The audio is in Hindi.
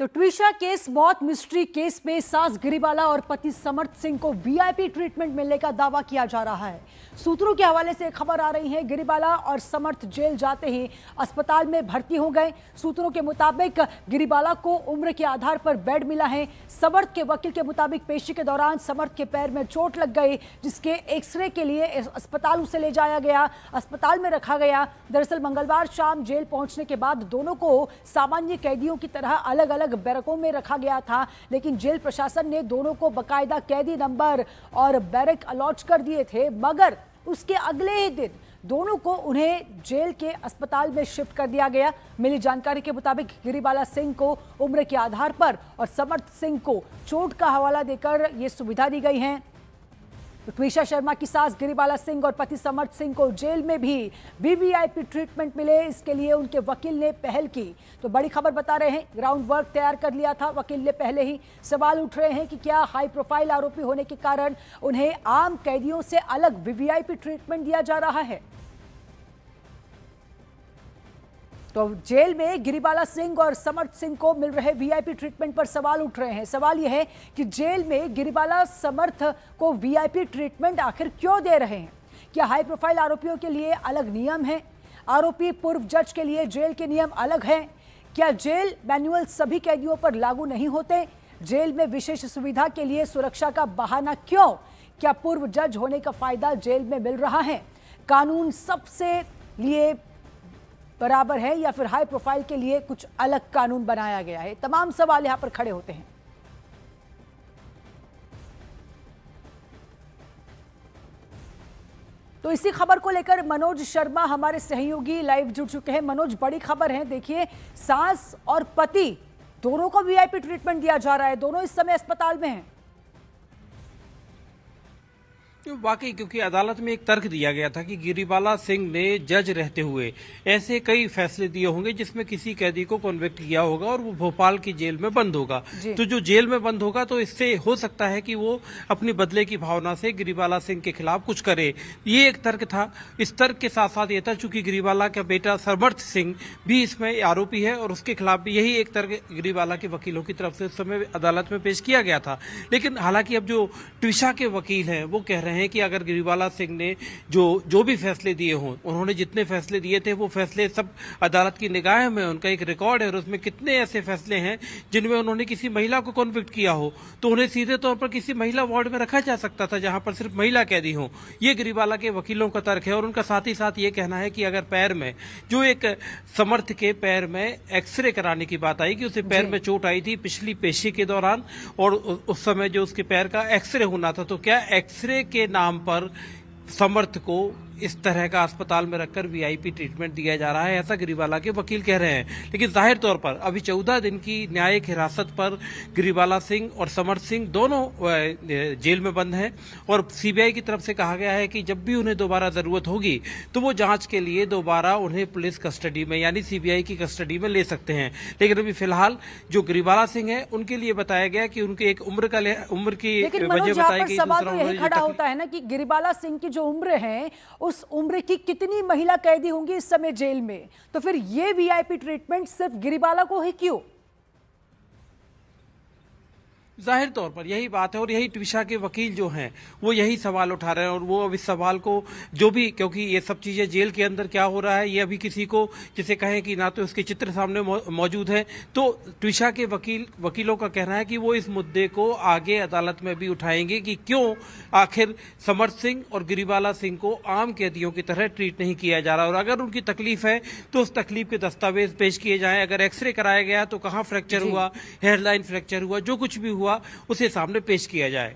तो ट्विशा केस मौत मिस्ट्री केस में सास गिरिबाला और पति समर्थ सिंह को वीआईपी ट्रीटमेंट मिलने का दावा किया जा रहा है। सूत्रों के हवाले से खबर आ रही है, गिरिबाला और समर्थ जेल जाते ही अस्पताल में भर्ती हो गए। सूत्रों के मुताबिक गिरिबाला को उम्र के आधार पर बेड मिला है। समर्थ के वकील के मुताबिक पेशी के दौरान समर्थ के पैर में चोट लग गई, जिसके एक्सरे के लिए अस्पताल उसे ले जाया गया, अस्पताल में रखा गया। दरअसल मंगलवार शाम जेल पहुंचने के बाद दोनों को सामान्य कैदियों की तरह अलग अलग बैरकों में रखा गया था, लेकिन जेल प्रशासन ने दोनों को बकायदा कैदी नंबर और बैरक अलॉट कर दिए थे। मगर उसके अगले ही दिन दोनों को उन्हें जेल के अस्पताल में शिफ्ट कर दिया गया। मिली जानकारी के मुताबिक गिरिबाला सिंह को उम्र के आधार पर और समर्थ सिंह को चोट का हवाला देकर यह सुविधा दी गई है। तो ट्विशा शर्मा की सास गिरिबाला सिंह और पति समर्थ सिंह को जेल में भी वीवीआईपी ट्रीटमेंट मिले, इसके लिए उनके वकील ने पहल की। तो बड़ी खबर बता रहे हैं, ग्राउंड वर्क तैयार कर लिया था वकील ने पहले ही। सवाल उठ रहे हैं कि क्या हाई प्रोफाइल आरोपी होने के कारण उन्हें आम कैदियों से अलग वीवीआईपी ट्रीटमेंट दिया जा रहा है। तो जेल में गिरिबाला सिंह और समर्थ सिंह को मिल रहे वीआईपी ट्रीटमेंट पर सवाल उठ रहे हैं। सवाल यह है कि जेल में गिरिबाला समर्थ को वीआईपी ट्रीटमेंट आखिर क्यों दे रहे हैं? क्या हाई प्रोफाइल आरोपियों के लिए अलग नियम है? आरोपी पूर्व जज के लिए जेल के नियम अलग हैं? क्या जेल मैनुअल सभी कैदियों पर लागू नहीं होते? जेल में विशेष सुविधा के लिए सुरक्षा का बहाना क्यों? क्या पूर्व जज होने का फायदा जेल में मिल रहा है? कानून सबसे लिए बराबर है या फिर हाई प्रोफाइल के लिए कुछ अलग कानून बनाया गया है? तमाम सवाल यहां पर खड़े होते हैं। तो इसी खबर को लेकर मनोज शर्मा हमारे सहयोगी लाइव जुड़ चुके हैं। मनोज, बड़ी खबर है, देखिए सास और पति दोनों को वीआईपी ट्रीटमेंट दिया जा रहा है, दोनों इस समय अस्पताल में हैं। वाकई, क्योंकि अदालत में एक तर्क दिया गया था कि गिरिबाला सिंह ने जज रहते हुए ऐसे कई फैसले दिए होंगे जिसमें किसी कैदी को कन्विक्ट किया होगा और वो भोपाल की जेल में बंद होगा। तो जो जेल में बंद होगा तो इससे हो सकता है कि वो अपनी बदले की भावना से गिरिबाला सिंह के खिलाफ कुछ करे, ये एक तर्क था। इस तर्क के साथ साथ ये था चूंकि गिरिबाला का बेटा समर्थ सिंह भी इसमें आरोपी है और उसके खिलाफ भी यही एक तर्क गिरिबाला के वकीलों की तरफ से उस समय अदालत में पेश किया गया था। लेकिन हालांकि अब जो ट्विशा के वकील हैं वो कह रहे हैं कि अगर गिरिबाला सिंह ने जो भी फैसले दिए हों, उन्होंने जितने फैसले दिए थे वो फैसले सब अदालत की निगाह में, उनका एक रिकॉर्ड है और उसमें कितने ऐसे फैसले हैं जिनमें उन्होंने किसी महिला को कन्विक्ट किया हो तो उन्हें सीधे तौर पर किसी महिला वार्ड में रखा जा सकता था जहां पर सिर्फ महिला कैदी हो। ये गिरिबाला के वकीलों का तर्क है और उनका साथ ही साथ ये कहना है कि अगर पैर में, जो एक समर्थ के पैर में एक्सरे कराने की बात आई कि उसे पैर में चोट आई थी पिछली पेशी के दौरान और उस समय जो उसके पैर का एक्सरे होना था, तो क्या एक्सरे के नाम पर समर्थ को इस तरह का अस्पताल में रखकर वीआईपी ट्रीटमेंट दिया जा रहा है, ऐसा गिरिबाला के वकील कह रहे हैं। लेकिन जाहिर तौर पर अभी 14 दिन की न्यायिक हिरासत पर गिरिबाला सिंह और समर्थ सिंह दोनों जेल में बंद हैं और सीबीआई की तरफ से कहा गया है कि जब भी उन्हें दोबारा जरूरत होगी तो वो जांच के लिए दोबारा उन्हें पुलिस कस्टडी में यानी सीबीआई की कस्टडी में ले सकते हैं। लेकिन अभी फिलहाल जो गिरिबाला सिंह है उनके लिए बताया गया कि उनके एक उम्र की वजह बताई गई। सवाल तो यही खड़ा होता है ना कि गिरिबाला सिंह की जो उम्र है उस उम्र की कितनी महिला कैदी होंगी इस समय जेल में, तो फिर ये वीआईपी ट्रीटमेंट सिर्फ गिरिबाला को ही क्यों? जाहिर तौर पर यही बात है और यही ट्विशा के वकील जो हैं वो यही सवाल उठा रहे हैं और वो अब इस सवाल को जो भी, क्योंकि ये सब चीज़ें जेल के अंदर क्या हो रहा है ये अभी किसी को जिसे कहें कि ना तो उसके चित्र सामने मौजूद है, तो ट्विशा के वकीलों का कहना है कि वो इस मुद्दे को आगे अदालत में भी उठाएंगे कि क्यों आखिर समर्थ सिंह और गिरिबाला सिंह को आम कैदियों की तरह ट्रीट नहीं किया जा रहा और अगर उनकी तकलीफ है तो उस तकलीफ के दस्तावेज पेश किए जाएं। अगर एक्सरे कराया गया तो कहाँ फ्रैक्चर हुआ, हेयरलाइन फ्रैक्चर हुआ, जो कुछ भी हुआ उसे सामने पेश किया जाए।